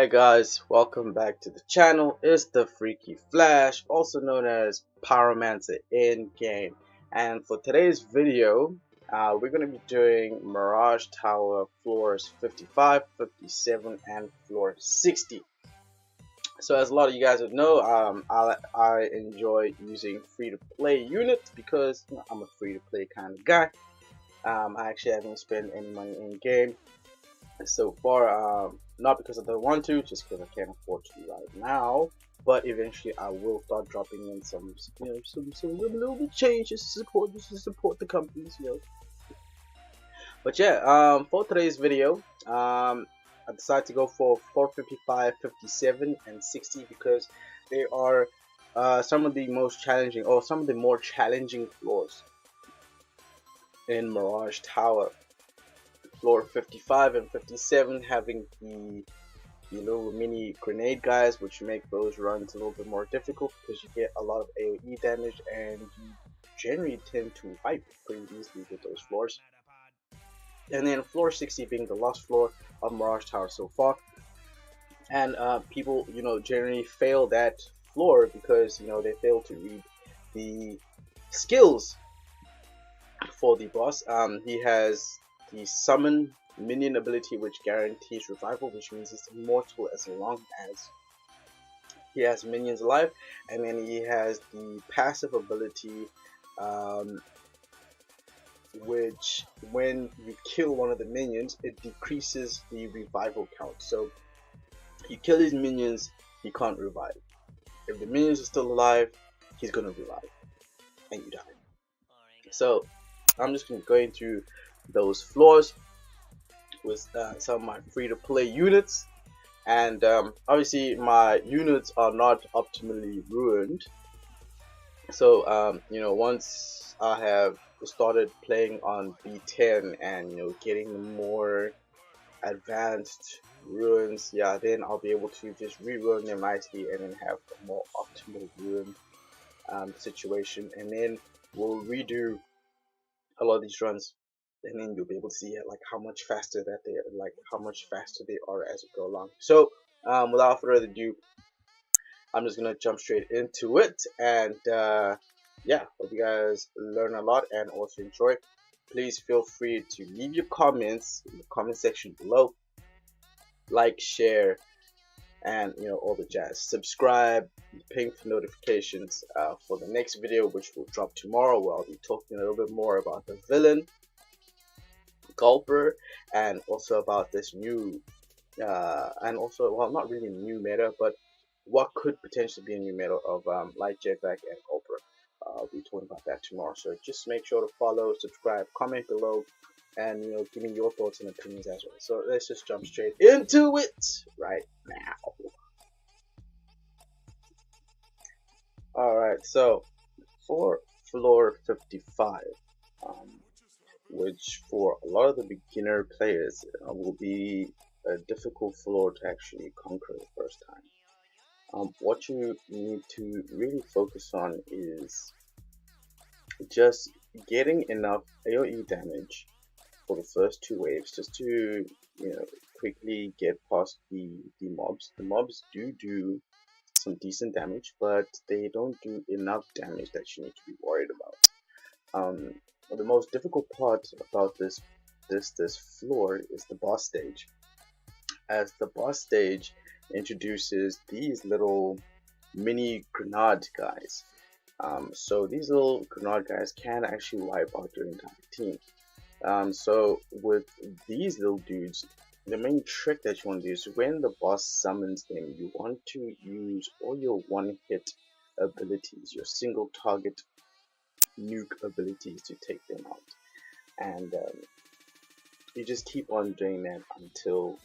Alright guys, welcome back to the channel. It's the Freaky Flash, also known as Pyromancer in game. And for today's video, we're going to be doing Mirage Tower floors 55, 57, and floor 60. So as a lot of you guys would know, I enjoy using free-to-play units because I'm a free-to-play kind of guy. I actually haven't spent any money in game so far, not because I don't want to, just because I can't afford to right now. But eventually, I will start dropping in some, some little bit changes to support the companies, But yeah, for today's video, I decided to go for 455, 57, and 60 because they are some of the most challenging, or some of the more challenging floors in Mirage Tower. Floor 55 and 57 having the little mini grenade guys, which make those runs a little bit more difficult because you get a lot of AoE damage and you generally tend to wipe pretty easily with those floors. And then floor 60 being the last floor of Mirage Tower so far, and people generally fail that floor because they fail to read the skills for the boss. He has the summon minion ability, which guarantees revival, which means he's immortal as long as he has minions alive. And then he has the passive ability, which when you kill one of the minions, it decreases the revival count. So you kill his minions, he can't revive. If the minions are still alive, he's gonna revive and you die. So I'm just gonna go into those floors with some of my free-to-play units, and obviously my units are not optimally ruined. So once I have started playing on B10 and getting more advanced ruins, then I'll be able to just re-ruin them nicely and then have a more optimal ruin situation, and then we'll redo a lot of these runs, and then you'll be able to see how much faster they are as we go along. So without further ado, I'm just gonna jump straight into it, and yeah, hope you guys learn a lot and also enjoy. Please feel free to leave your comments in the comment section below, like, share, and all the jazz. Subscribe, ping for notifications for the next video, which will drop tomorrow, where I'll be talking a little bit more about the villain Gulper, and also about this new and also, well, not really new meta, but what could potentially be a new meta of light jetpack and Gulper. I'll be talking about that tomorrow, so just make sure to follow, subscribe, comment below, and give me your thoughts and opinions as well. So let's just jump straight into it right now. Alright, so for floor 55, which for a lot of the beginner players will be a difficult floor to actually conquer the first time. What you need to really focus on is just getting enough AoE damage for the first two waves, just to quickly get past the mobs. The mobs do some decent damage, but they don't do enough damage that you need to be worried about. The most difficult part about this floor is the boss stage, as the boss stage introduces these little mini grenade guys. So these little grenade guys can actually wipe out your entire team. So with these little dudes, the main trick that you want to do is when the boss summons them, you want to use all your one-hit abilities, your single target nuke abilities, to take them out. And you just keep on doing that until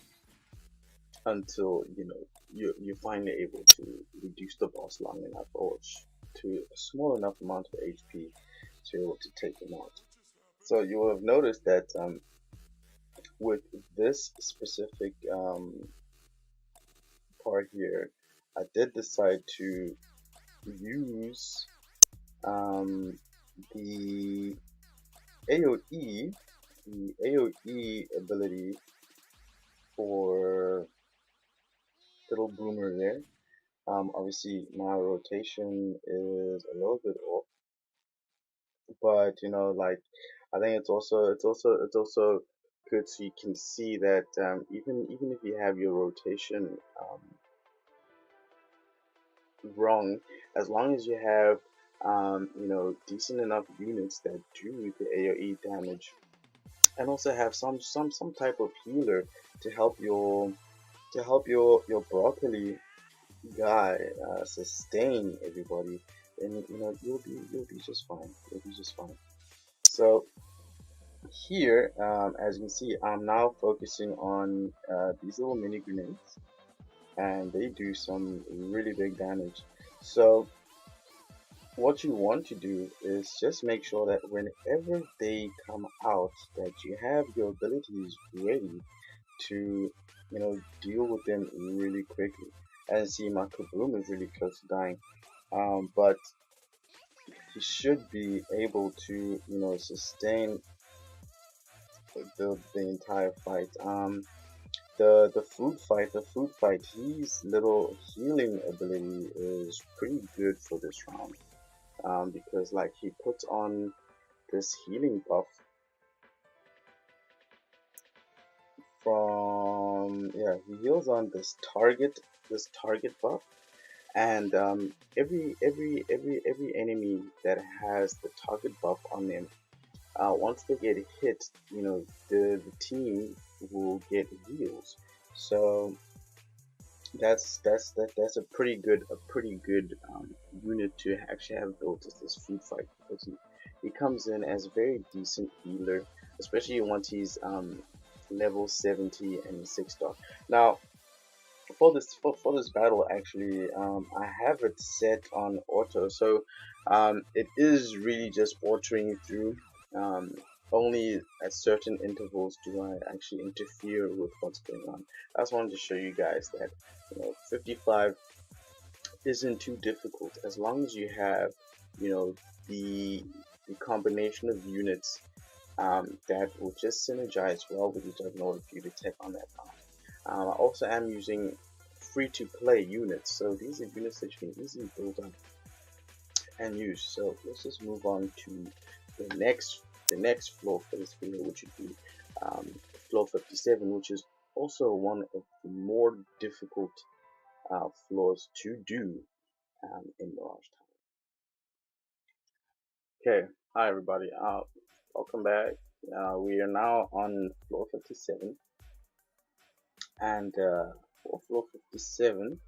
you're finally able to reduce the boss long enough, or to a small enough amount of HP to be able to take them out. So you will have noticed that with this specific part here, I did decide to use the AoE ability for little boomer there. Obviously my rotation is a little bit off, but you know, like I think it's also good so you can see that even if you have your rotation wrong, as long as you have you know, decent enough units that do the AoE damage, and also have some type of healer to help your broccoli guy sustain everybody, and you know, you'll be just fine. You'll be just fine. So here, as you can see, I'm now focusing on these little mini grenades, and they do some really big damage. So what you want to do is just make sure that whenever they come out, that you have your abilities ready to, you know, deal with them really quickly. And see, my Kaboom is really close to dying, but he should be able to, you know, sustain the entire fight. The food fight, his little healing ability is pretty good for this round. Because like he puts on this healing buff from, yeah, he heals on this target buff, and every enemy that has the target buff on them, once they get hit, you know, the team will get heals. So that's a pretty good unit to actually have built as this food fight, because he comes in as a very decent healer, especially once he's level 70 and 6-star. Now for this battle, actually, I have it set on auto, so it is really just watering through. Um, Only at certain intervals do I actually interfere with what's going on. I just wanted to show you guys that, you know, 55 isn't too difficult as long as you have, you know, the combination of units that will just synergize well with each other in order for you to take on that boss. I also am using free-to-play units, so these are units that you can easily build up and use. So let's just move on to the next floor for this video, which would be floor 57, which is also one of the more difficult floors to do in Mirage Tower. Okay, hi everybody, welcome back. We are now on floor 57, and for floor 57,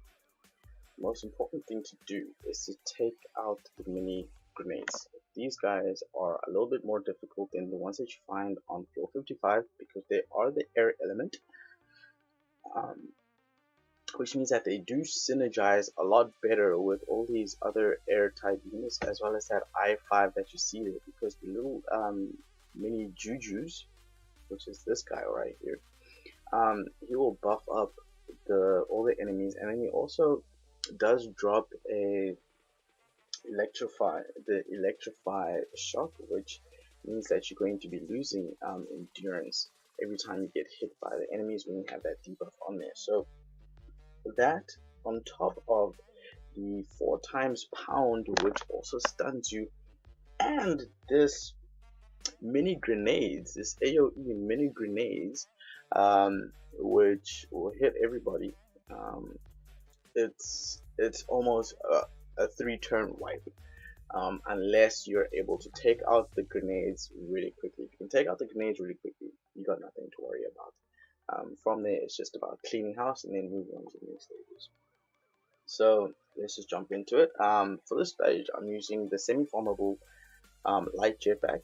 the most important thing to do is to take out the mini grenades. These guys are a little bit more difficult than the ones that you find on floor 55 because they are the air element, which means that they do synergize a lot better with all these other air type units, as well as that I5 that you see there, because the little mini jujus, which is this guy right here, he will buff up all the enemies, and then he also does drop the electrify shock, which means that you're going to be losing endurance every time you get hit by the enemies when you have that debuff on there. So that, on top of the 4 times pound, which also stuns you, and this mini grenades, this AoE mini grenades, which will hit everybody. It's almost a 3-turn wipe, unless you're able to take out the grenades really quickly. If you can take out the grenades really quickly, you got nothing to worry about. From there, it's just about cleaning house and then moving on to the next stages. So let's just jump into it. For this stage, I'm using the semi-formable light jetpack,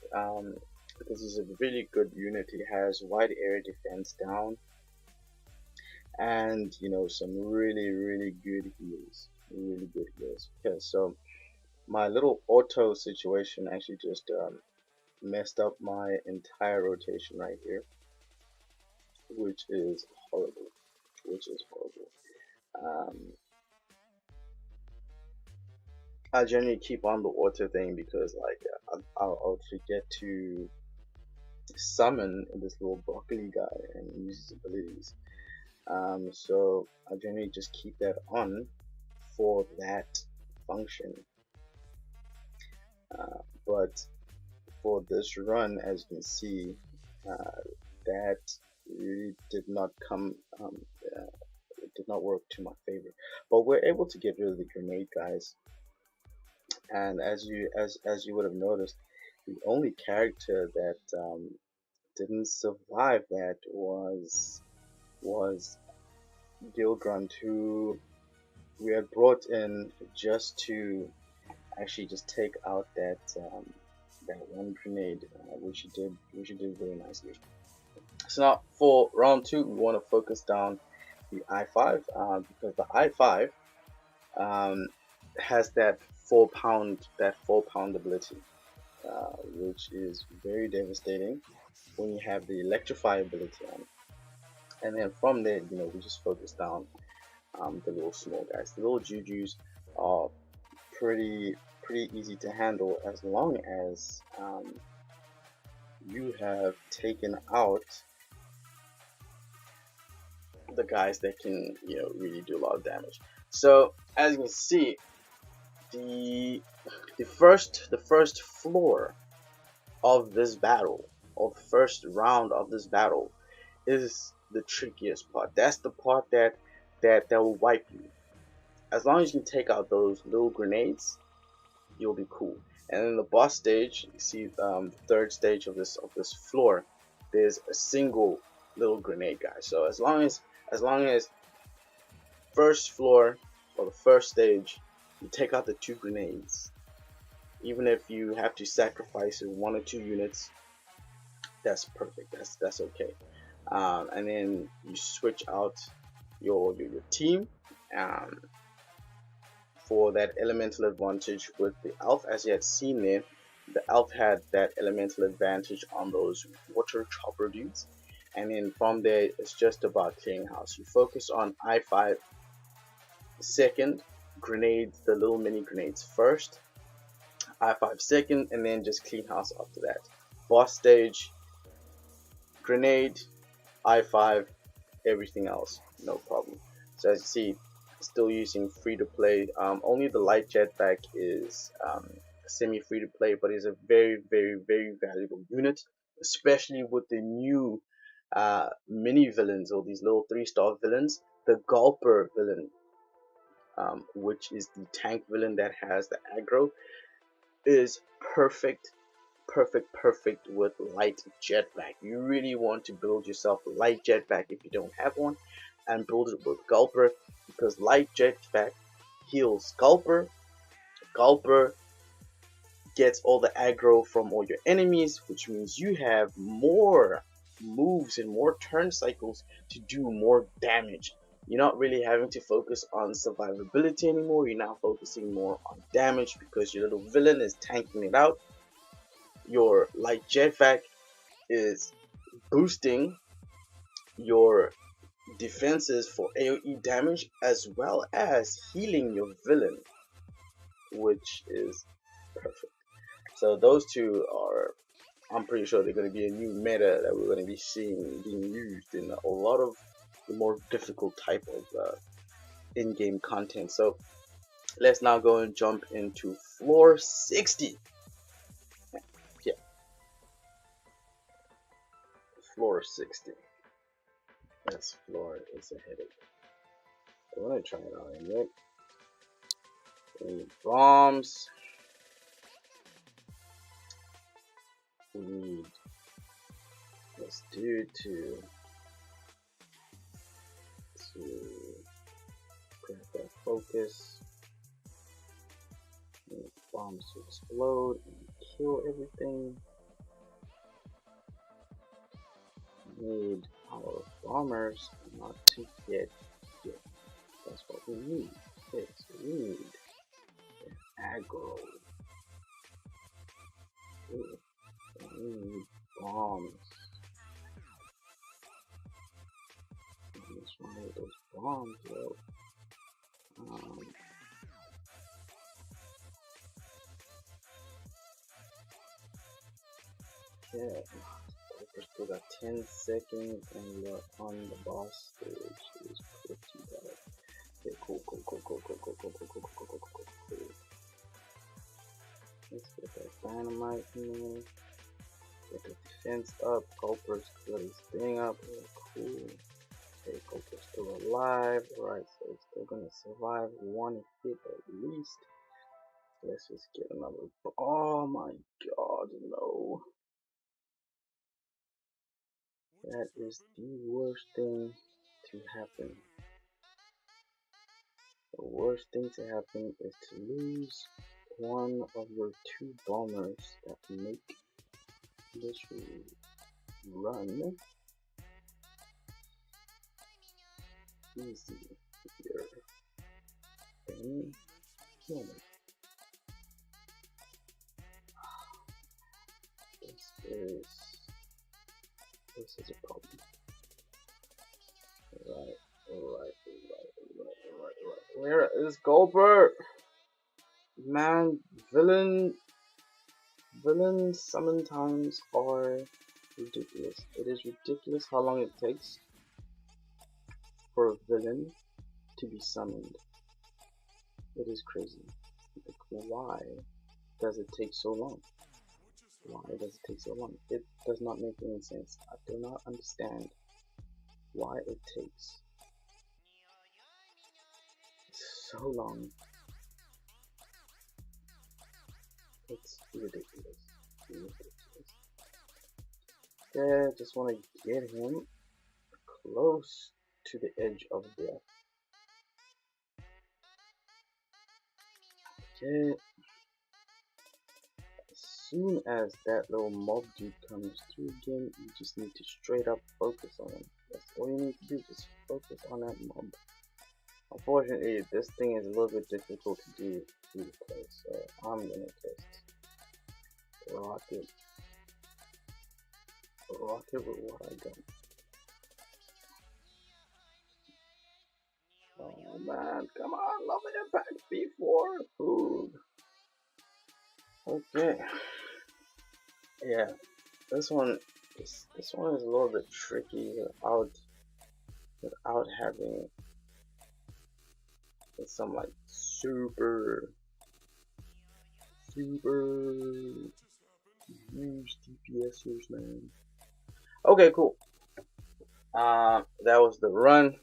because it's a really good unit. It has wide area defense down, and you know, some really good heals. Okay, so my little auto situation actually just messed up my entire rotation right here, which is horrible. I generally keep on the auto thing because, like, I'll forget to summon this little broccoli guy and use his abilities. So I generally just keep that on for that function. But for this run, as you can see, that really did not come, it did not work to my favor. But we're able to get rid of the grenade, guys. And as you would have noticed, the only character that didn't survive that was Gilgrund, who we had brought in just to actually just take out that that one grenade, which he did very nicely. So now for round two, we want to focus down the i5 because the i5 has that 4 pound ability, which is very devastating when you have the electrify ability on. And then from there, we just focus down the little small guys. The little jujus are pretty easy to handle as long as you have taken out the guys that can really do a lot of damage. So as you can see, the first floor of this battle, or the first round of this battle, is the trickiest part. That's the part that will wipe you. As long as you can take out those little grenades, you'll be cool. And then the boss stage, you see the third stage of this floor, there's a single little grenade guy. So as long as first floor or the first stage, you take out the 2 grenades, even if you have to sacrifice 1 or 2 units, that's perfect. That's okay. And then you switch out your team for that elemental advantage with the elf. As you had seen there, the elf had that elemental advantage on those water chopper dudes. And then from there, it's just about clearing house. You focus on i5 second, grenades, the little mini grenades first, i5 second, and then just clean house after that. Boss stage, grenade, i5, everything else, no problem. So as you see, still using free to play. Only the light jetpack is semi free to play, but is a very valuable unit, especially with the new mini villains, or these little 3-star villains. The Gulper villain, which is the tank villain that has the aggro, is perfect with light jetpack. You really want to build yourself a light jetpack if you don't have one, and build it with Gulper, because light jetpack heals Gulper. Gulper gets all the aggro from all your enemies, which means you have more moves and more turn cycles to do more damage. You're not really having to focus on survivability anymore. You're now focusing more on damage because your little villain is tanking it out. Your light jetpack is boosting your defenses for AoE damage, as well as healing your villain, which is perfect. So those two are, I'm pretty sure they're going to be a new meta that we're going to be seeing being used in a lot of the more difficult type of in-game content. So let's now go and jump into floor 60. Yeah, floor 60. This floor is a headache. I want to try it out anyway. We need bombs. We need this dude to grab that focus. We need bombs to explode and kill everything. We need our bombers not to get hit. That's what we need. Yes, we need aggro. Ooh, we need bombs. What's wrong with those bombs, though? Yeah. We still got 10 seconds and we're on the boss stage. Let's get that dynamite in there. Get the defense up. Gulper's got his thing up. Cool. Okay, Gulper's still alive. Alright, so it's still gonna survive one hit at least. Let's just get another. Oh my god, no. That is the worst thing to happen. The worst thing to happen is to lose one of your two bombers that make this run easy here. Then kill me. This is a problem. Alright. Where is Gulper? Man, villain summon times are ridiculous. It is ridiculous how long it takes for a villain to be summoned. It is crazy. Like, why does it take so long? Why does it take so long? It does not make any sense. I do not understand why it takes so long. It's ridiculous. Okay, just want to get him close to the edge of death. Okay. As soon as that little mob dude comes through again, you just need to straight up focus on him. That's all you need to do, just focus on that mob. Unfortunately, this thing is a little bit difficult to do to play, so I'm gonna just rocket with what I got. Oh man, come on, love it impact B4 food. Okay. Yeah, this one is a little bit tricky without having some like super huge DPSers, man. Okay, cool. That was the run.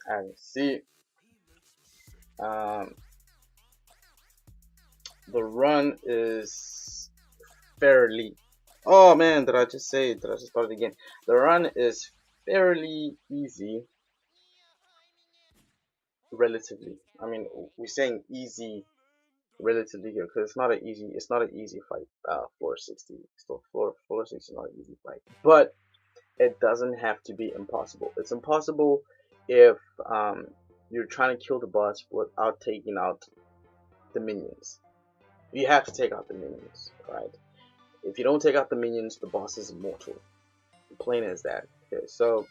As you see, the run is fairly. Oh man, did I just say? Did I just start it again? The run is fairly easy, relatively. I mean, we're saying easy relatively here because it's not an easy fight. Floor 60, still floor 60 is not an easy fight, but it doesn't have to be impossible. It's impossible if you're trying to kill the boss without taking out the minions. You have to take out the minions, right? If you don't take out the minions, the boss is immortal. Plain as that. Okay, so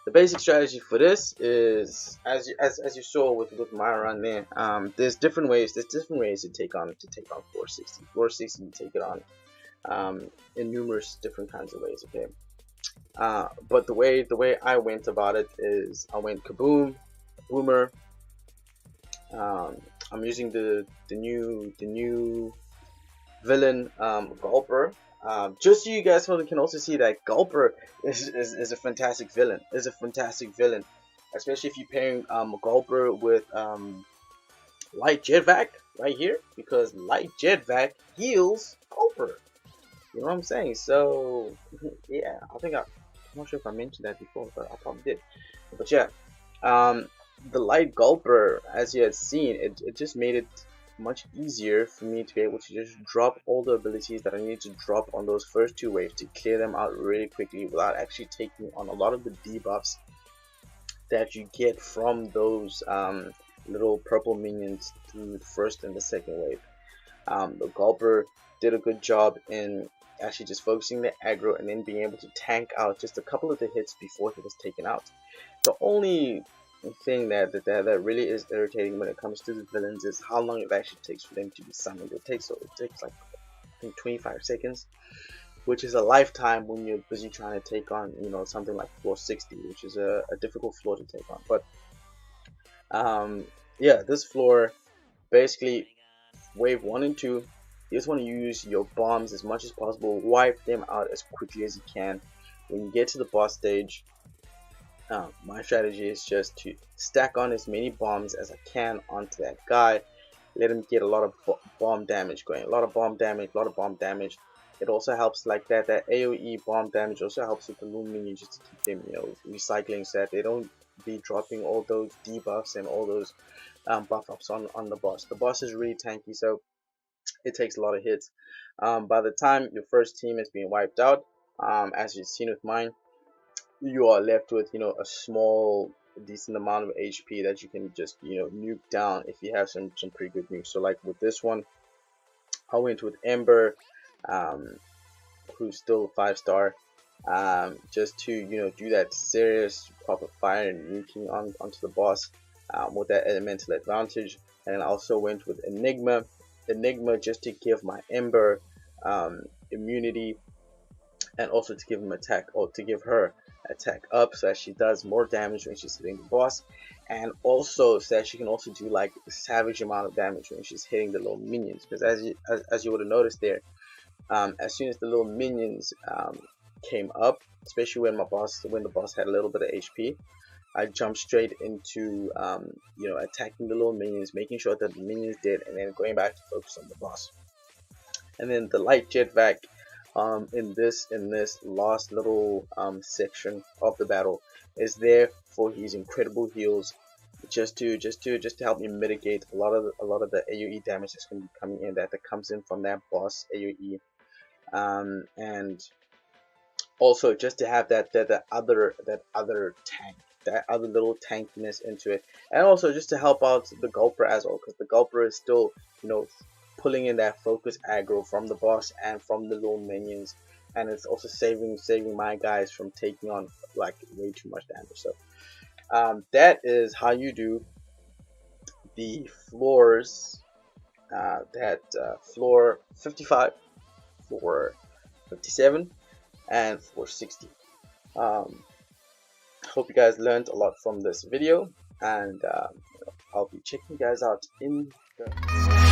the basic strategy for this is, as you saw with my run there, there's different ways to take on floor 60. Floor 60 you take it on in numerous different kinds of ways. Okay, but the way I went about it is I went kaboom, boomer. I'm using the new villain, Gulper. Just so you guys can also see that Gulper is a fantastic villain. Especially if you're pairing Gulper with Light Jetvac right here, because Light Jetvac heals Gulper. You know what I'm saying? So yeah, I'm not sure if I mentioned that before, but I probably did. But yeah, the Light Gulper, as you had seen, it just made it much easier for me to be able to just drop all the abilities that I need to drop on those first two waves to clear them out really quickly without actually taking on a lot of the debuffs that you get from those little purple minions through the first and the second wave. The Gulper did a good job in actually just focusing the aggro and then being able to tank out just a couple of the hits before he was taken out. The only thing that really is irritating when it comes to the villains is how long it actually takes for them to be summoned. It takes like I think 25 seconds, which is a lifetime when you're busy trying to take on, you know, something like floor 60, which is a difficult floor to take on. But yeah, this floor basically wave 1 and 2, you just want to use your bombs as much as possible, wipe them out as quickly as you can. When you get to the boss stage, my strategy is just to stack on as many bombs as I can onto that guy, let him get a lot of bomb damage going, a lot of bomb damage, a lot of bomb damage. It also helps like that AoE bomb damage also helps with the little minions just to keep them, you know, recycling so that they don't be dropping all those debuffs and all those buff ups on the boss. The boss is really tanky, so it takes a lot of hits. By the time your first team has been wiped out, as you've seen with mine, you are left with, you know, a small decent amount of HP that you can just, you know, nuke down if you have some pretty good nukes. So like with this one, I went with Ember, um, who's still a 5-star, just to, you know, do that serious proper fire and nuking onto the boss, with that elemental advantage. And I also went with Enigma just to give my Ember immunity, and also to give him attack, or to give her attack up so that she does more damage when she's hitting the boss, and also so that she can also do like a savage amount of damage when she's hitting the little minions. Because as you would have noticed there, as soon as the little minions came up, especially when the boss had a little bit of HP, I jumped straight into you know, attacking the little minions, making sure that the minions dead, and then going back to focus on the boss. And then the light jetpack, in this last little section of the battle, is there for his incredible heals, just to help me mitigate a lot of the AoE damage that's going to be coming in, that comes in from that boss AoE, and also just to have that other tank, that other little tankiness into it, and also just to help out the Gulper as well, because the Gulper is still, you know, pulling in that focus aggro from the boss and from the little minions, and it's also saving my guys from taking on like way too much damage. So that is how you do the floors, floor 55, floor 57, and floor 60. Hope you guys learned a lot from this video, and I'll be checking you guys out in the